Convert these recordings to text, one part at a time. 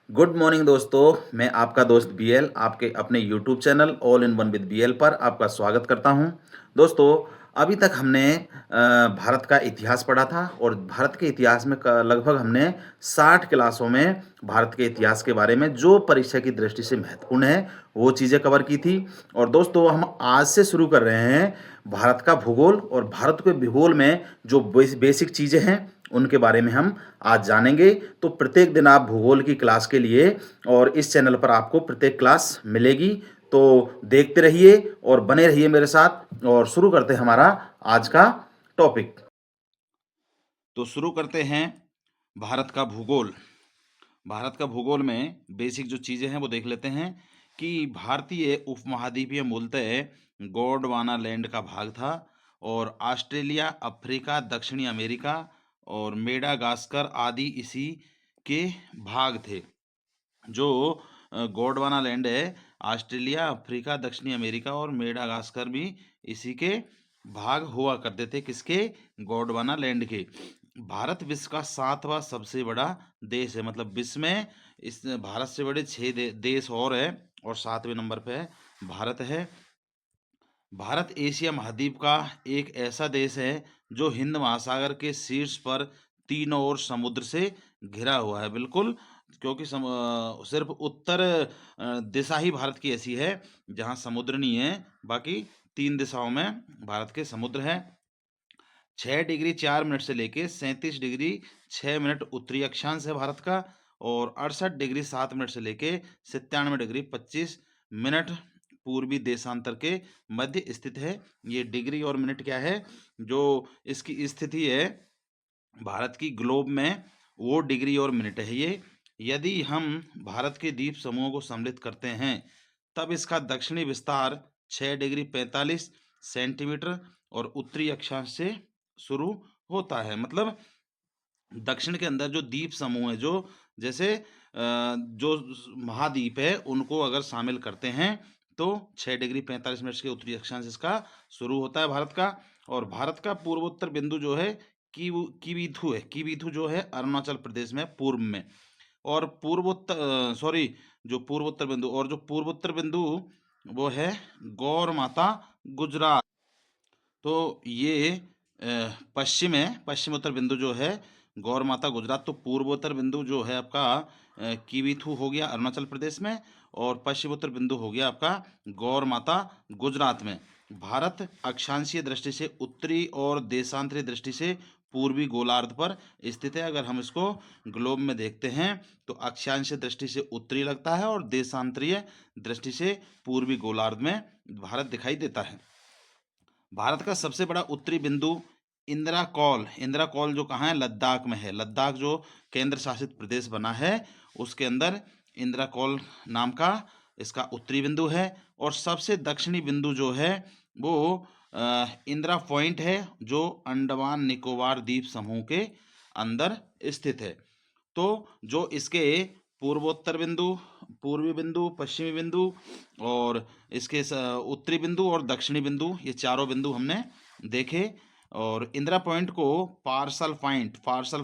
Good morning दोस्तों, मैं आपका दोस्त बीएल आपके अपने YouTube channel all in one with BL पर आपका स्वागत करता हूं। दोस्तों, अभी तक हमने भारत का इतिहास पढ़ा था और भारत के इतिहास में लगभग हमने 60 क्लासों में भारत के इतिहास के बारे में जो परीक्षा की दृष्टि से महत्वपूर्ण है वो चीज़ें कवर की थी। और दोस्तों, हम आज से शुरू कर रहे हैं भारत का भूगोल और भारत के भूगोल में जो बेसिक चीज़ें हैं उनके बारे में हम आज जानेंगे। तो प्रत्येक दिन आप भूगोल की क्लास के लिए और इस चैनल पर आपको प्रत्येक क्लास मिलेगी। तो देखते रहिए और बने रहिए मेरे साथ और शुरू करते हैं हमारा आज का टॉपिक। तो शुरू करते हैं भारत का भूगोल। भारत का भूगोल में बेसिक जो चीज़ें हैं वो देख लेते हैं कि भारतीय उपमहाद्वीपीय मूलतः गोंडवाना लैंड का भाग था और ऑस्ट्रेलिया, अफ्रीका, दक्षिणी अमेरिका और मेडागास्कर आदि इसी के भाग थे। जो गोंडवाना लैंड है, ऑस्ट्रेलिया, अफ्रीका, दक्षिणी अमेरिका और मेडागास्कर भी इसी के भाग हुआ करते थे। किसके? गोंडवाना लैंड के। भारत विश्व का 7वां सबसे बड़ा देश है। मतलब विश्व में इस भारत से बड़े 6 देश और है और 7वें नंबर पे भारत है। भारत एशिया महाद्वीप का एक ऐसा देश है जो हिंद महासागर के शीर्ष पर तीनों ओर समुद्र से घिरा हुआ है। बिल्कुल, क्योंकि सिर्फ उत्तर दिशा ही भारत की ऐसी है जहां समुद्र नहीं है, बाकी 3 दिशाओं में भारत के समुद्र है। 6 डिग्री 4 मिनट से लेके 37 डिग्री 6 मिनट उत्तरी अक्षांश है भारत का और 68 डिग्री 7 मिनट से लेके 97 डिग्री 25 मिनट पूर्वी देशांतर के मध्य स्थित है। ये डिग्री और मिनट क्या है, जो इसकी स्थिति है भारत की ग्लोब में, वो डिग्री और मिनट है ये। यदि हम भारत के द्वीप समूहों को सम्मिलित करते हैं तब इसका दक्षिणी विस्तार 6 डिग्री 45 सेंटीमीटर और उत्तरी अक्षांश से शुरू होता है। मतलब दक्षिण के अंदर जो द्वीप समूह है, जो जैसे जो महाद्वीप है उनको अगर शामिल करते हैं तो 6 डिग्री 45 मिनट के उत्तरी अक्षांश इसका शुरू होता है भारत का। और भारत का पूर्वोत्तर बिंदु जो है कीवीथू है। कीवीथू जो है अरुणाचल प्रदेश में पूर्व में। और जो पूर्वोत्तर बिंदु वो है गौर माता गुजरात। तो ये पश्चिम है। पश्चिमोत्तर बिंदु जो है गौर माता गुजरात। तो पूर्वोत्तर बिंदु जो है आपका कीवीथू हो गया अरुणाचल प्रदेश में और पश्चिमोत्तर बिंदु हो गया आपका गौर माता गुजरात में। भारत अक्षांशीय दृष्टि से उत्तरी और देशांतरीय दृष्टि से पूर्वी गोलार्ध पर स्थित है। अगर हम इसको ग्लोब में देखते हैं तो अक्षांशीय दृष्टि से उत्तरी लगता है और देशांतरीय दृष्टि से पूर्वी गोलार्ध में भारत दिखाई देता है। भारत का सबसे बड़ा उत्तरी बिंदु इंदिरा कौल जो कहाँ है? लद्दाख में है। लद्दाख जो केंद्र शासित प्रदेश बना है उसके अंदर इंदिरा कौल नाम का इसका उत्तरी बिंदु है। और सबसे दक्षिणी बिंदु जो है वो इंदिरा पॉइंट है जो अंडमान निकोबार द्वीप समूह के अंदर स्थित है। तो जो इसके पूर्वोत्तर बिंदु, पूर्वी बिंदु, पश्चिमी बिंदु और इसके उत्तरी बिंदु और दक्षिणी बिंदु, ये चारों बिंदु हमने देखे। और इंदिरा पॉइंट को पार्सल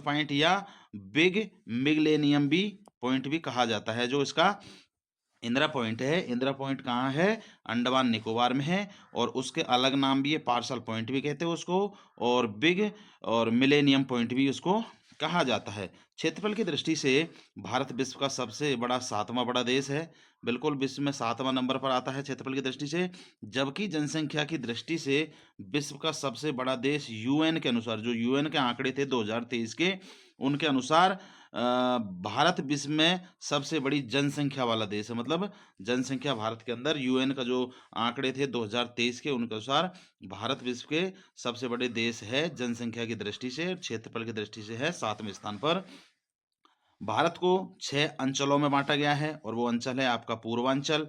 पॉइंट या बिग मिगलेनियम भी पॉइंट भी कहा जाता है। जो इसका इंदिरा पॉइंट है, इंदिरा पॉइंट कहाँ है? अंडमान निकोबार में है। और उसके अलग नाम भी है, पार्सल पॉइंट भी कहते हैं उसको और बिग और मिलेनियम पॉइंट भी उसको कहा जाता है। क्षेत्रफल की दृष्टि से भारत विश्व का सबसे बड़ा 7वां बड़ा देश है। बिल्कुल, विश्व में 7वां नंबर पर आता है क्षेत्रफल की दृष्टि से। जबकि जनसंख्या की दृष्टि से विश्व का सबसे बड़ा देश यूएन के अनुसार, जो यूएन के आंकड़े थे 2023 के, उनके अनुसार भारत विश्व में सबसे बड़ी जनसंख्या वाला देश है। मतलब जनसंख्या भारत के अंदर यूएन का जो आंकड़े थे 2023 के, उनके अनुसार भारत विश्व के सबसे बड़े देश है। जनसंख्या की दृष्टि से, क्षेत्रफल की दृष्टि से है 7वें स्थान पर। भारत को 6 अंचलों में बांटा गया है और वो अंचल है आपका पूर्वांचल,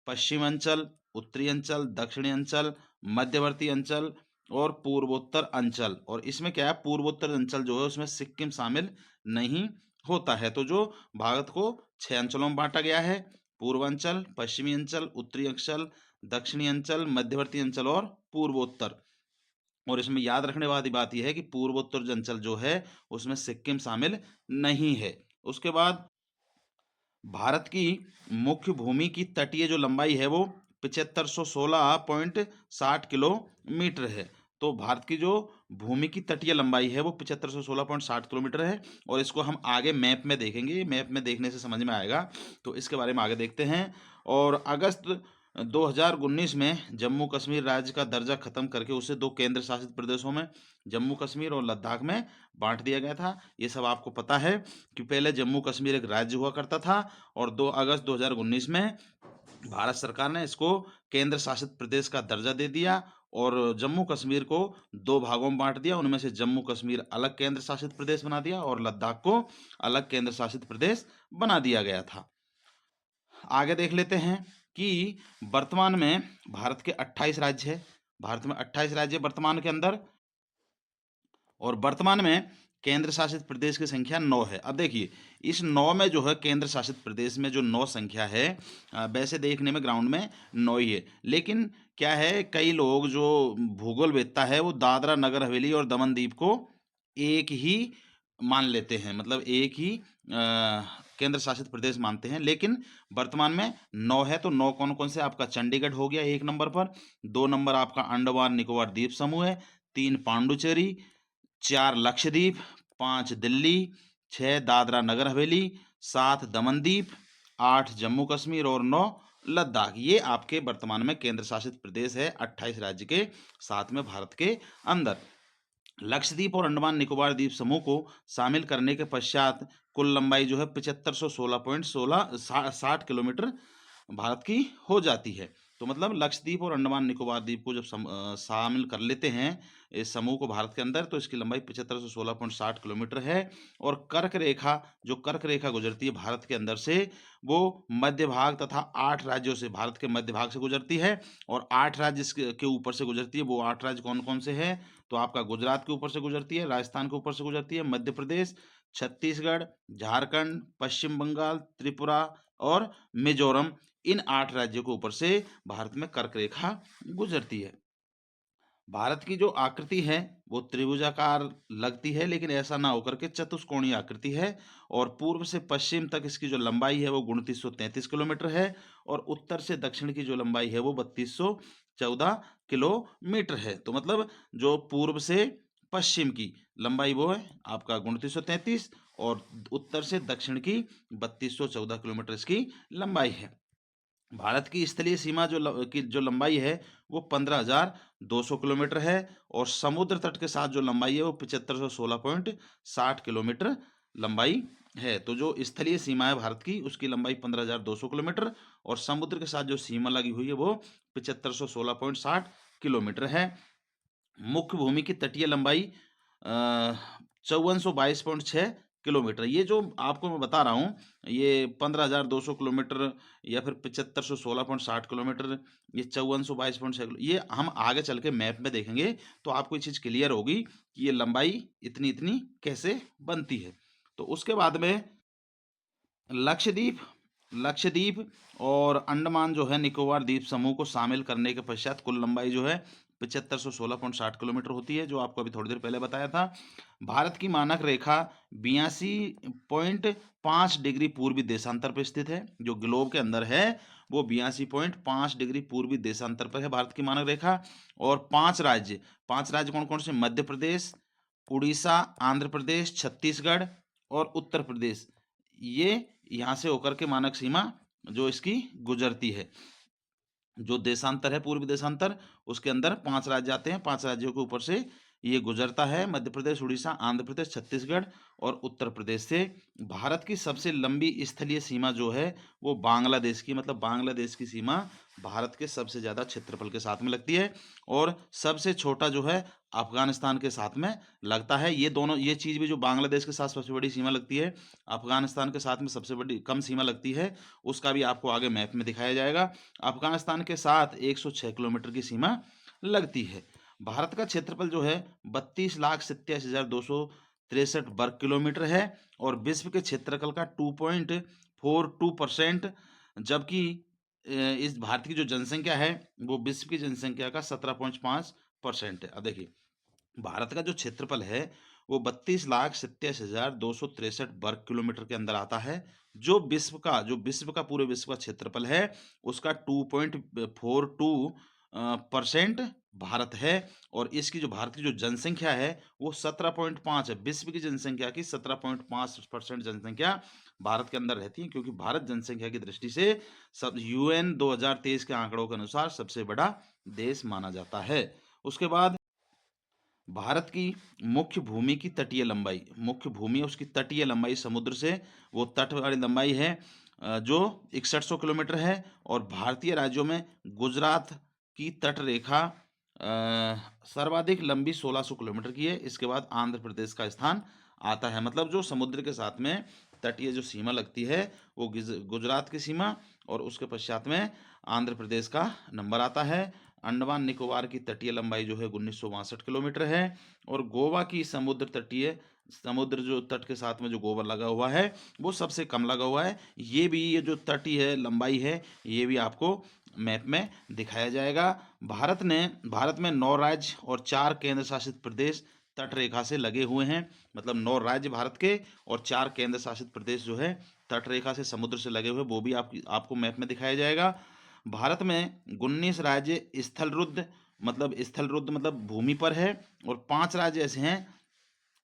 पश्चिमांचल, उत्तरी अंचल, दक्षिणी अंचल, मध्यवर्ती अंचल और पूर्वोत्तर अंचल। और इसमें क्या है, पूर्वोत्तर अंचल जो है उसमें सिक्किम शामिल नहीं होता है। तो जो भारत को 6 अंचलों में बांटा गया है, पूर्वांचल, पश्चिमी अंचल, उत्तरी अंचल, दक्षिणी अंचल, मध्यवर्ती अंचल और पूर्वोत्तर। और इसमें याद रखने वाली बात यह है कि पूर्वोत्तर अंचल जो है उसमें सिक्किम शामिल नहीं है। उसके बाद भारत की मुख्य भूमि की तटीय जो लंबाई है वो 7516.60 किलोमीटर है। तो भारत की जो भूमि की तटीय लंबाई है वो 7516.60 किलोमीटर है। और इसको हम आगे मैप में देखेंगे, मैप में देखने से समझ में आएगा। तो इसके बारे में आगे देखते हैं। और अगस्त 2019 में जम्मू कश्मीर राज्य का दर्जा खत्म करके उसे दो केंद्र शासित प्रदेशों में, जम्मू कश्मीर और लद्दाख में बांट दिया गया था। ये सब आपको पता है कि पहले जम्मू कश्मीर एक राज्य हुआ करता था और 2 अगस्त 2019 में भारत सरकार ने इसको केंद्र शासित प्रदेश का दर्जा दे दिया और जम्मू कश्मीर को दो भागों में बांट दिया। उनमें से जम्मू कश्मीर अलग केंद्र शासित प्रदेश बना दिया और लद्दाख को अलग केंद्र शासित प्रदेश बना दिया गया था। आगे देख लेते हैं कि वर्तमान में भारत के 28 राज्य है। भारत में 28 राज्य वर्तमान के अंदर, और वर्तमान में केंद्र शासित प्रदेश की संख्या 9 है। अब देखिए इस 9 में जो है केंद्र शासित प्रदेश में जो 9 संख्या है, वैसे देखने में ग्राउंड में 9 ही है, लेकिन क्या है कई लोग जो भूगोल वेत्ता है वो दादरा नगर हवेली और दमन दीव को एक ही मान लेते हैं, मतलब एक ही केंद्र शासित प्रदेश मानते हैं। लेकिन वर्तमान में 9 है। तो 9 कौन कौन से? आपका चंडीगढ़ हो गया 1 नंबर पर, 2 नंबर आपका अंडमान निकोबार द्वीप समूह है, 3 पांडुचेरी, 4 लक्षद्वीप, 5 दिल्ली, 6 दादरा नगर हवेली, 7 दमनदीप, 8 जम्मू कश्मीर और 9 लद्दाख। ये आपके वर्तमान में केंद्र शासित प्रदेश है 28 राज्य के साथ में भारत के अंदर। लक्षद्वीप और अंडमान निकोबार द्वीप समूह को शामिल करने के पश्चात कुल लंबाई जो है 7516.60 किलोमीटर भारत की हो जाती है। तो मतलब लक्षद्वीप और अंडमान निकोबार द्वीप को जब शामिल कर लेते हैं इस समूह को भारत के अंदर, तो इसकी लंबाई 7516.60 किलोमीटर है। और कर्क रेखा, जो कर्क रेखा गुजरती है भारत के अंदर से, वो मध्य भाग तथा 8 राज्यों से, भारत के मध्य भाग से गुजरती है और 8 राज्य के ऊपर से गुजरती है। वो 8 राज्य कौन कौन से हैं? तो आपका गुजरात के ऊपर से गुजरती है, राजस्थान के ऊपर से गुजरती है, मध्य प्रदेश, छत्तीसगढ़, झारखंड, पश्चिम बंगाल, त्रिपुरा और मिजोरम, इन 8 राज्यों के ऊपर से भारत में कर्क रेखा गुजरती है। भारत की जो आकृति है वो त्रिभुजाकार लगती है, लेकिन ऐसा ना होकर के चतुष्कोणीय आकृति है। और पूर्व से पश्चिम तक इसकी जो लंबाई है वो 2933 किलोमीटर है और उत्तर से दक्षिण की जो लंबाई है वो 3214 किलोमीटर है। तो मतलब जो पूर्व से पश्चिम की लंबाई वो है आपका 2933 और उत्तर से दक्षिण की 3214 किलोमीटर इसकी लंबाई है। भारत की स्थलीय सीमा की जो लंबाई है वो 15,200 किलोमीटर है और समुद्र तट के साथ जो लंबाई है वो 7516.60 किलोमीटर लंबाई है। तो जो स्थलीय सीमा है भारत की उसकी लंबाई 15,200 किलोमीटर और समुद्र के साथ जो सीमा लगी हुई है वो 7516.60 किलोमीटर है। मुख्य भूमि की तटीय लंबाई 5422.6 किलोमीटर। ये जो आपको मैं बता रहा हूँ, ये 15,200 किलोमीटर या फिर 7516.60 किलोमीटर, ये 5422.6 किलो, ये हम आगे चल के मैप में देखेंगे तो आपको ये चीज़ क्लियर होगी कि ये लंबाई इतनी इतनी कैसे बनती है। तो उसके बाद में लक्षद्वीप लक्षद्वीप और अंडमान जो है निकोबार द्वीप समूह को शामिल करने के पश्चात कुल लंबाई जो है 7516.60 किलोमीटर होती है, जो आपको अभी थोड़ी देर पहले बताया था। भारत की मानक रेखा 82.5 डिग्री पूर्वी देशांतर पर स्थित है। जो ग्लोब के अंदर है वो 82.5 डिग्री पूर्वी देशांतर पर है भारत की मानक रेखा। और 5 राज्य कौन कौन से? मध्य प्रदेश, उड़ीसा, आंध्र प्रदेश, छत्तीसगढ़ और उत्तर प्रदेश, ये यहाँ से होकर के मानक सीमा जो इसकी गुजरती है, जो देशांतर है पूर्वी देशांतर, उसके अंदर 5 राज्य आते हैं। 5 राज्यों के ऊपर से ये गुजरता है, मध्य प्रदेश, उड़ीसा, आंध्र प्रदेश, छत्तीसगढ़ और उत्तर प्रदेश से। भारत की सबसे लंबी स्थलीय सीमा जो है वो बांग्लादेश की, मतलब बांग्लादेश की सीमा भारत के सबसे ज़्यादा क्षेत्रफल के साथ में लगती है। और सबसे छोटा जो है अफगानिस्तान के साथ में लगता है। ये दोनों, ये चीज़ भी, जो बांग्लादेश के साथ सबसे बड़ी सीमा लगती है, अफगानिस्तान के साथ में सबसे बड़ी कम सीमा लगती है, उसका भी आपको आगे मैप में दिखाया जाएगा। अफगानिस्तान के साथ 106 किलोमीटर की सीमा लगती है। भारत का क्षेत्रफल जो है 32,87,263 वर्ग किलोमीटर है और विश्व के क्षेत्रफल का 2.42%, जबकि इस भारत की जो जनसंख्या है वो विश्व की जनसंख्या का 17.5% है। अब देखिए भारत का जो क्षेत्रफल है वो 32,87,263 वर्ग किलोमीटर के अंदर आता है। जो पूरे विश्व का क्षेत्रफल है, उसका 2.42 परसेंट भारत है। और इसकी जो भारत की जो जनसंख्या है, वो 17.5 है। विश्व की जनसंख्या की 17.5% जनसंख्या भारत के अंदर रहती है, क्योंकि भारत जनसंख्या की दृष्टि से सब यूएन 2023 के आंकड़ों के अनुसार सबसे बड़ा देश माना जाता है। उसके बाद भारत की मुख्य भूमि उसकी तटीय लंबाई समुद्र से, वो तट वाली लंबाई है जो 6100 किलोमीटर है। और भारतीय राज्यों में गुजरात की तट रेखा सर्वाधिक लंबी 1600 किलोमीटर की है। इसके बाद आंध्र प्रदेश का स्थान आता है। मतलब जो समुद्र के साथ में तटीय जो सीमा लगती है, वो गुजरात की सीमा, और उसके पश्चात में आंध्र प्रदेश का नंबर आता है। अंडमान निकोबार की तटीय लंबाई जो है 1962 किलोमीटर है। और गोवा की समुद्र जो तट के साथ में जो गोवा लगा हुआ है, वो सबसे कम लगा हुआ है। ये जो तटीय लंबाई है, ये भी आपको मैप में दिखाया जाएगा। भारत में 9 राज्य और 4 केंद्र शासित प्रदेश तट रेखा से लगे हुए हैं। मतलब 9 राज्य भारत के और 4 केंद्र शासित प्रदेश जो है तट रेखा से समुद्र से लगे हुए, वो भी आपको मैप में दिखाया जाएगा। भारत में 19 राज्य स्थल रुद्ध मतलब भूमि पर है। और 5 राज्य ऐसे हैं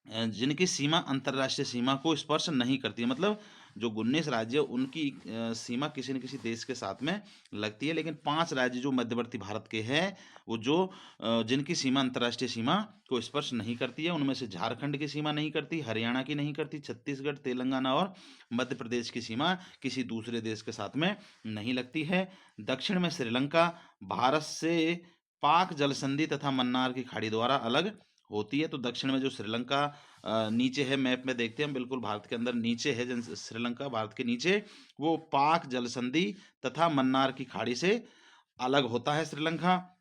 जिनकी सीमा अंतर्राष्ट्रीय सीमा को स्पर्श नहीं करती है। मतलब जो 19 राज्य, उनकी सीमा किसी न किसी देश के साथ में लगती है। लेकिन 5 राज्य जो मध्यवर्ती भारत के हैं, वो जिनकी सीमा अंतर्राष्ट्रीय सीमा को स्पर्श नहीं करती है, उनमें से झारखंड की सीमा नहीं करती, हरियाणा की नहीं करती, छत्तीसगढ़, तेलंगाना और मध्य प्रदेश की सीमा किसी दूसरे देश के साथ में नहीं लगती है। दक्षिण में श्रीलंका भारत से पाक जल संधि तथा मन्नार की खाड़ी द्वारा अलग होती है। तो दक्षिण में जो श्रीलंका नीचे है, मैप में देखते हैं, बिल्कुल भारत के अंदर नीचे है श्रीलंका, भारत के नीचे, वो पाक जल संधि तथा मन्नार की खाड़ी से अलग होता है श्रीलंका।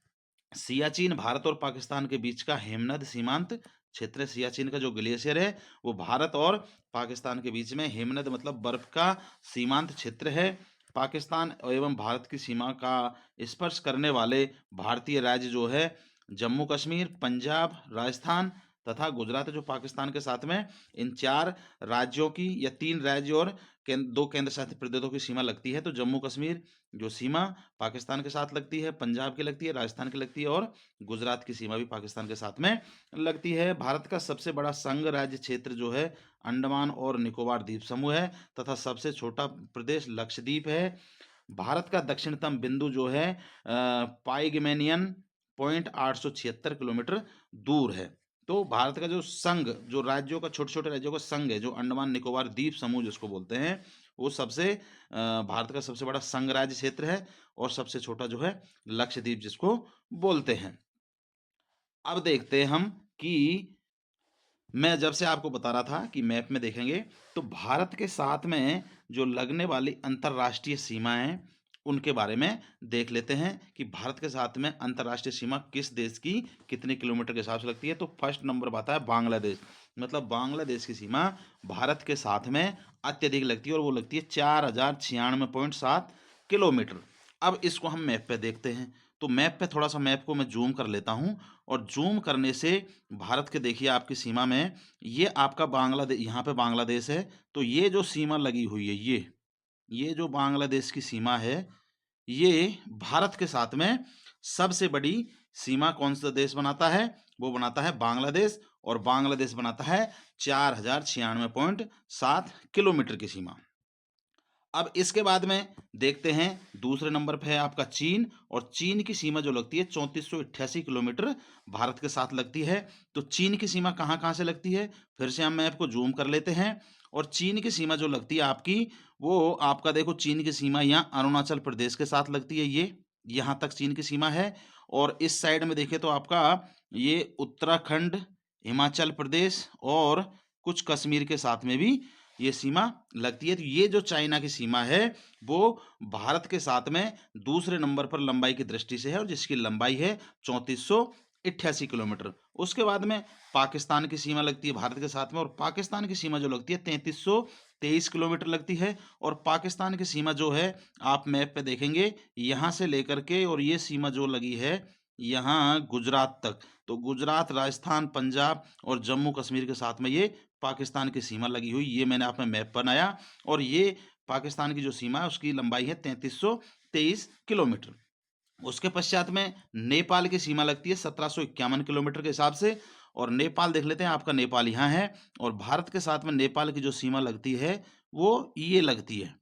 सियाचिन भारत और पाकिस्तान के बीच का हेमनद सीमांत क्षेत्र है। सियाचिन का जो ग्लेशियर है, वो भारत और पाकिस्तान के बीच में, हेमनद मतलब बर्फ का सीमांत क्षेत्र है। पाकिस्तान एवं भारत की सीमा का स्पर्श करने वाले भारतीय राज्य जो है जम्मू कश्मीर, पंजाब, राजस्थान तथा गुजरात है, जो पाकिस्तान के साथ में इन 4 राज्यों की, या 3 राज्य और 2 केंद्र शासित प्रदेशों की सीमा लगती है। तो जम्मू कश्मीर जो सीमा पाकिस्तान के साथ लगती है, पंजाब की लगती है, राजस्थान की लगती है, और गुजरात की सीमा भी पाकिस्तान के साथ में लगती है। भारत का सबसे बड़ा संघ राज्य क्षेत्र जो है अंडमान और निकोबार द्वीप समूह है, तथा सबसे छोटा प्रदेश लक्षद्वीप है। भारत का दक्षिणतम बिंदु जो है पाइगमेनियन पॉइंट 876 किलोमीटर दूर है। तो भारत का जो संघ, जो राज्यों का, छोटे छोटे राज्यों का संघ है, जो अंडमान निकोबार द्वीप समूह जिसको बोलते हैं, वो भारत का सबसे बड़ा संघ राज्य क्षेत्र है। और सबसे छोटा जो है लक्षद्वीप जिसको बोलते हैं। अब देखते हैं हम कि मैं जब से आपको बता रहा था कि मैप में देखेंगे, तो भारत के साथ में जो लगने वाली अंतर्राष्ट्रीय सीमाएं, उनके बारे में देख लेते हैं कि भारत के साथ में अंतर्राष्ट्रीय सीमा किस देश की कितने किलोमीटर के हिसाब से लगती है। तो फर्स्ट नंबर पर आता है बांग्लादेश। मतलब बांग्लादेश की सीमा भारत के साथ में अत्यधिक लगती है, और वो लगती है 4096.7 किलोमीटर। अब इसको हम मैप पे देखते हैं। तो थोड़ा सा मैप को मैं जूम कर लेता हूं, और जूम करने से भारत के, देखिए आपकी सीमा में, ये आपका बांग्लादेश, यहाँ पे बांग्लादेश है। तो ये जो सीमा लगी हुई है, ये जो बांग्लादेश की सीमा है, ये भारत के साथ में सबसे बड़ी सीमा कौन सा देश बनाता है? वो बनाता है बांग्लादेश। और बांग्लादेश बनाता है 4096.7 किलोमीटर की सीमा। अब इसके बाद में देखते हैं, दूसरे नंबर पे है आपका चीन। और चीन की सीमा जो लगती है 3488 किलोमीटर भारत के साथ लगती है। तो चीन की सीमा कहाँ कहाँ से लगती है, फिर से हम मैप को जूम कर लेते हैं। और चीन की सीमा जो लगती है आपकी, वो आपका देखो, चीन की सीमा यहाँ अरुणाचल प्रदेश के साथ लगती है। ये यहाँ तक चीन की सीमा है। और इस साइड में देखें तो आपका ये उत्तराखंड, हिमाचल प्रदेश और कुछ कश्मीर के साथ में भी ये सीमा लगती है। तो ये जो चाइना की सीमा है, वो भारत के साथ में दूसरे नंबर पर लंबाई की दृष्टि से है, और जिसकी लंबाई है 3488 किलोमीटर। उसके बाद में पाकिस्तान की सीमा लगती है भारत के साथ में, और पाकिस्तान की सीमा जो लगती है 3323 किलोमीटर लगती है। और पाकिस्तान की सीमा जो है, आप मैप पे देखेंगे, यहाँ से लेकर के, और ये सीमा जो लगी है यहाँ गुजरात तक। तो गुजरात, राजस्थान, पंजाब और जम्मू कश्मीर के साथ में ये पाकिस्तान की सीमा लगी हुई, ये मैंने आपने मैप बनाया। और ये पाकिस्तान की जो सीमा है उसकी लंबाई है 3323 किलोमीटर। उसके पश्चात में नेपाल की सीमा लगती है 1751 किलोमीटर के हिसाब से। और नेपाल देख लेते हैं, आपका नेपाल यहाँ है। और भारत के साथ में नेपाल की जो सीमा लगती है वो ये लगती है,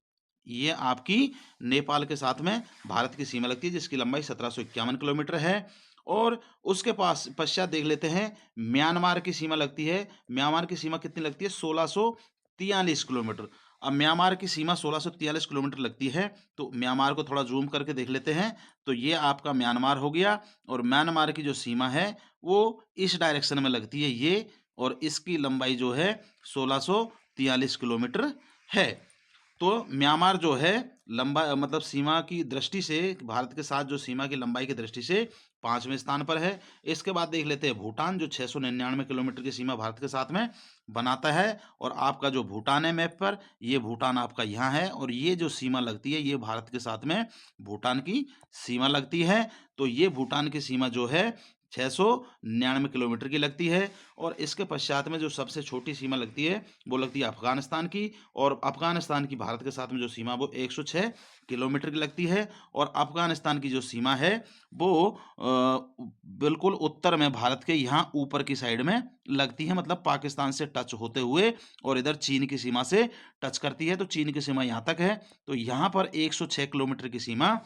ये आपकी नेपाल के साथ में भारत की सीमा लगती है, जिसकी लंबाई 1751 किलोमीटर है। और उसके पास पश्चात देख लेते हैं म्यांमार की सीमा लगती है। म्यांमार की सीमा कितनी लगती है? 1643 किलोमीटर। अब म्यांमार की सीमा 1643 किलोमीटर लगती है, तो म्यांमार को थोड़ा जूम करके देख लेते हैं। तो ये आपका म्यांमार हो गया। और म्यांमार की जो सीमा है वो इस डायरेक्शन में लगती है ये, और इसकी लंबाई जो है 1643 किलोमीटर है। तो म्यांमार जो है लंबा मतलब सीमा की दृष्टि से भारत के साथ जो सीमा की लंबाई की दृष्टि से 5वें स्थान पर है। इसके बाद देख लेते हैं भूटान, जो 699 किलोमीटर की सीमा भारत के साथ में बनाता है। और आपका जो भूटान है मैप पर, ये भूटान आपका यहाँ है। और ये जो सीमा लगती है ये भारत के साथ में भूटान की सीमा लगती है। तो ये भूटान की सीमा जो है 699 किलोमीटर की लगती है। और इसके पश्चात में जो सबसे छोटी सीमा लगती है वो लगती है अफगानिस्तान की। और अफगानिस्तान की भारत के साथ में जो सीमा वो 106 किलोमीटर की लगती है। और अफगानिस्तान की जो सीमा है वो बिल्कुल उत्तर में भारत के यहाँ ऊपर की साइड में लगती है, मतलब पाकिस्तान से टच होते हुए और इधर चीन की सीमा से टच करती है। तो चीन की सीमा यहाँ तक है। तो यहाँ पर 106 किलोमीटर की सीमा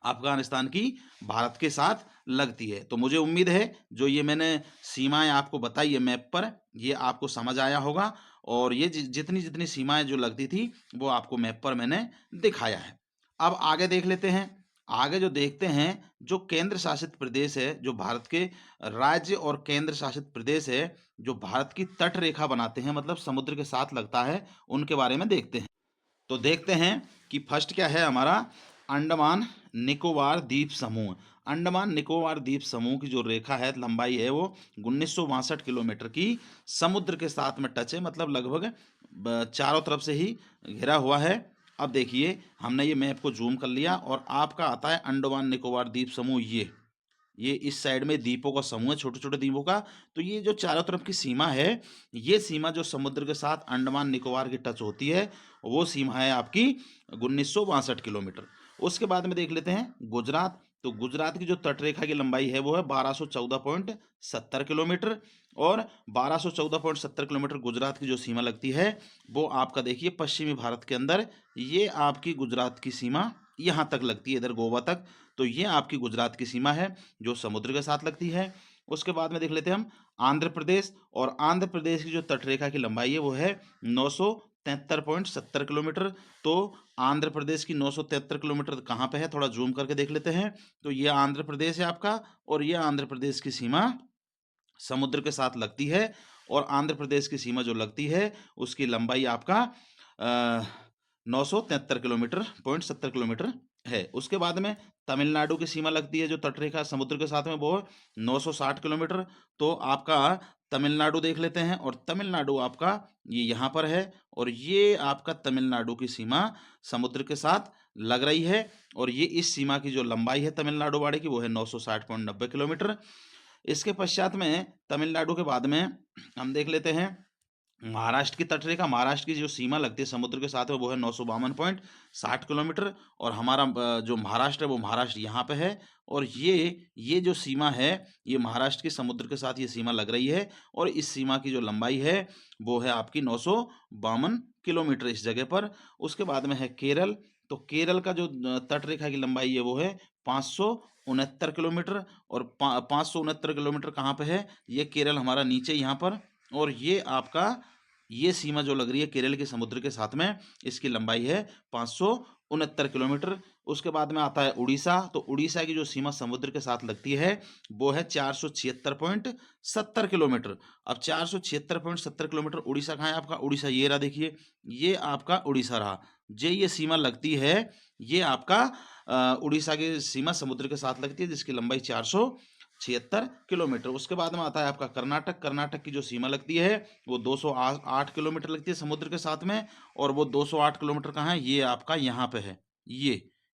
अफगानिस्तान की भारत के साथ लगती है। तो मुझे उम्मीद है जो ये मैंने सीमाएं आपको बताई है मैप पर, ये आपको समझ आया होगा। और ये जितनी जितनी सीमाएं जो लगती थी वो आपको मैप पर मैंने दिखाया है। अब आगे देख लेते हैं। आगे जो देखते हैं, जो केंद्र शासित प्रदेश है, जो भारत के राज्य और केंद्र शासित प्रदेश है जो भारत की तट रेखा बनाते हैं, मतलब समुद्र के साथ लगता है, उनके बारे में देखते हैं। तो देखते हैं कि फर्स्ट क्या है हमारा, अंडमान निकोबार द्वीप समूह। अंडमान निकोबार द्वीप समूह की जो रेखा है, लंबाई है वो 1962 किलोमीटर की समुद्र के साथ में टच है, मतलब लगभग चारों तरफ से ही घिरा हुआ है। अब देखिए हमने ये मैप को जूम कर लिया और आपका आता है अंडमान निकोबार द्वीप समूह। ये इस साइड में द्वीपों का समूह है, छोटे छोटे द्वीपों का। तो ये जो चारों तरफ की सीमा है, ये सीमा जो समुद्र के साथ अंडमान निकोबार की टच होती है, वो सीमा है आपकी 1962 किलोमीटर। उसके बाद में देख लेते हैं गुजरात। तो गुजरात की जो तटरेखा की लंबाई है वो है 1214.70 किलोमीटर। और 1214.70 किलोमीटर गुजरात की जो सीमा लगती है वो आपका देखिए पश्चिमी भारत के अंदर, ये आपकी गुजरात की सीमा यहाँ तक लगती है, इधर गोवा तक। तो ये आपकी गुजरात की सीमा है जो समुद्र के साथ लगती है। उसके बाद में देख लेते हैं हम आंध्र प्रदेश। और आंध्र प्रदेश की जो तटरेखा की लंबाई है वो है 973.70 किलोमीटर। तो आंध्र प्रदेश की 973 किलोमीटर कहाँ पे है, थोड़ा जूम करके देख लेते हैं। तो ये आंध्र प्रदेश है आपका, और ये आंध्र प्रदेश की सीमा समुद्र के साथ लगती है। और आंध्र प्रदेश की सीमा जो लगती है उसकी लंबाई आपका 973.70 किलोमीटर है। उसके बाद में तमिलनाडु की सीमा लगती है जो तटरेखा समुद्र के साथ में, वो है 960 किलोमीटर। तो आपका तमिलनाडु देख लेते हैं। और तमिलनाडु आपका ये यहाँ पर है, और ये आपका तमिलनाडु की सीमा समुद्र के साथ लग रही है। और ये इस सीमा की जो लंबाई है तमिलनाडु वाड़े की वो है 960.90 किलोमीटर। इसके पश्चात में तमिलनाडु के बाद में हम देख लेते हैं महाराष्ट्र की तटरेखा। महाराष्ट्र की जो सीमा लगती है समुद्र के साथ में वो है 952.60 किलोमीटर। और हमारा जो महाराष्ट्र है वो महाराष्ट्र यहाँ पे है। और ये जो सीमा है ये महाराष्ट्र की समुद्र के साथ ये सीमा लग रही है। और इस सीमा की जो लंबाई है वो है आपकी 952 किलोमीटर इस जगह पर। उसके बाद में है केरल। तो केरल का जो तटरेखा की लंबाई है वो है 569 किलोमीटर। और 569 किलोमीटर कहाँ पे है, ये केरल हमारा नीचे यहाँ पर। और ये आपका ये सीमा जो लग रही है केरल के समुद्र के साथ में, इसकी लंबाई है 569 किलोमीटर। उसके बाद में आता है उड़ीसा। तो उड़ीसा की जो सीमा समुद्र के साथ लगती है वो है 476.70 किलोमीटर। अब 476.70 किलोमीटर उड़ीसा कहाँ है आपका, उड़ीसा ये रहा, देखिए ये आपका उड़ीसा रहा। ये सीमा लगती है, ये आपका उड़ीसा की सीमा समुद्र के साथ लगती है जिसकी लंबाई 476 किलोमीटर। उसके बाद में आता है आपका कर्नाटक। कर्नाटक की जो सीमा लगती है वो 208 किलोमीटर लगती है समुद्र के साथ में। और वो 208 किलोमीटर कहाँ है, ये आपका यहाँ पे है,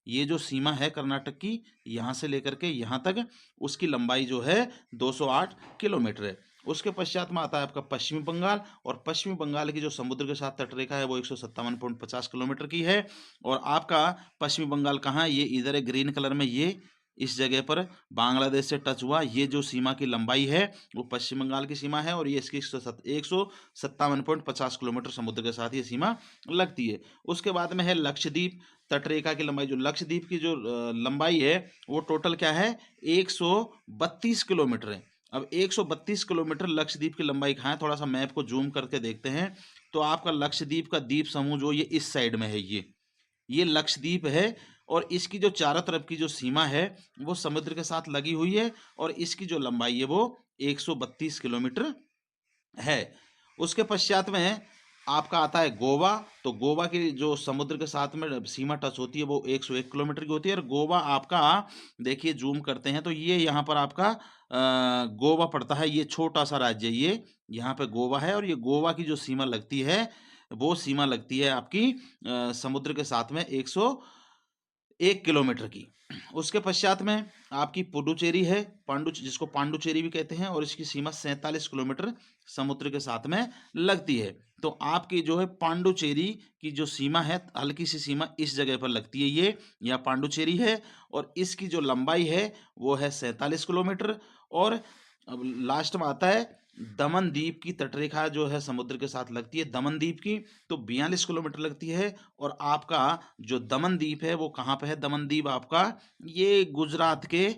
ये जो सीमा है कर्नाटक की, यहाँ से लेकर के यहाँ तक, उसकी लंबाई जो है 208 किलोमीटर है। उसके पश्चात में आता है आपका पश्चिमी बंगाल, और पश्चिमी बंगाल की जो समुद्र के साथ तटरेखा है वो 157.50 किलोमीटर की है। और आपका पश्चिमी बंगाल कहाँ है? ये इधर है ग्रीन कलर में, ये इस जगह पर बांग्लादेश से टच हुआ। ये जो सीमा की लंबाई है वो पश्चिम बंगाल की सीमा है, और ये इसकी 157.50 किलोमीटर समुद्र के साथ ये सीमा लगती है। उसके बाद में है लक्षद्वीप तटरेखा की लंबाई। जो लक्षद्वीप की जो लंबाई है वो टोटल क्या है? 132 किलोमीटर है। अब 132 किलोमीटर लक्षद्वीप की लंबाई कहाँ है? थोड़ा सा मैप को जूम करके देखते हैं तो आपका लक्षद्वीप का द्वीप समूह जो ये इस साइड में है, ये लक्षद्वीप है। और इसकी जो चारों तरफ की जो सीमा है वो समुद्र के साथ लगी हुई है, और इसकी जो लंबाई है वो 132 किलोमीटर है। उसके पश्चात में आपका आता है गोवा। तो गोवा की जो समुद्र के साथ में सीमा टच होती है वो 101 किलोमीटर की होती है। और गोवा आपका देखिए जूम करते हैं तो ये यहाँ पर आपका गोवा पड़ता है। ये छोटा सा राज्य है, ये यहाँ पे गोवा है, और ये गोवा की जो सीमा लगती है वो सीमा लगती है आपकी समुद्र के साथ में 101 किलोमीटर की। उसके पश्चात में आपकी पुडुचेरी है, जिसको पांडुचेरी भी कहते हैं, और इसकी सीमा 47 किलोमीटर समुद्र के साथ में लगती है। तो आपकी जो है पांडुचेरी की जो सीमा है, हल्की सी सीमा इस जगह पर लगती है, ये यहाँ पांडुचेरी है, और इसकी जो लंबाई है वो है 47 किलोमीटर। और अब लास्ट में आता है दमन द्वीप की तटरेखा जो है समुद्र के साथ लगती है दमन द्वीप की, तो 42 किलोमीटर लगती है। और आपका जो दमन द्वीप है वो कहाँ पे है? दमन द्वीप आपका ये गुजरात के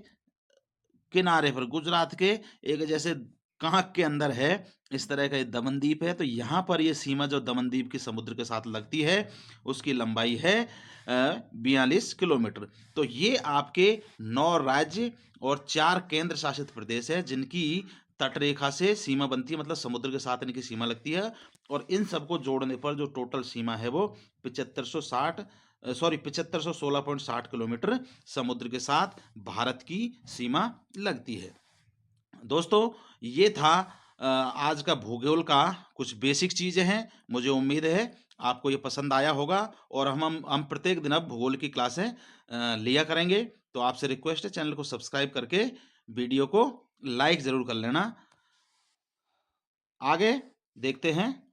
किनारे पर, गुजरात के एक जैसे कांक के अंदर है, इस तरह का ये दमनदीप है। तो यहाँ पर ये सीमा जो दमनदीप की समुद्र के साथ लगती है उसकी लंबाई है 42 किलोमीटर। तो ये आपके 9 राज्य और 4 केंद्र शासित प्रदेश है जिनकी तटरेखा से सीमा बनती है, मतलब समुद्र के साथ इनकी सीमा लगती है। और इन सबको जोड़ने पर जो टोटल सीमा है वो 7516.60 किलोमीटर समुद्र के साथ भारत की सीमा लगती है। दोस्तों, ये था आज का भूगोल का कुछ बेसिक चीज़ें हैं। मुझे उम्मीद है आपको ये पसंद आया होगा, और हम प्रत्येक दिन अब भूगोल की क्लासें लिया करेंगे। तो आपसे रिक्वेस्ट है चैनल को सब्सक्राइब करके वीडियो को लाइक ज़रूर कर लेना। आगे देखते हैं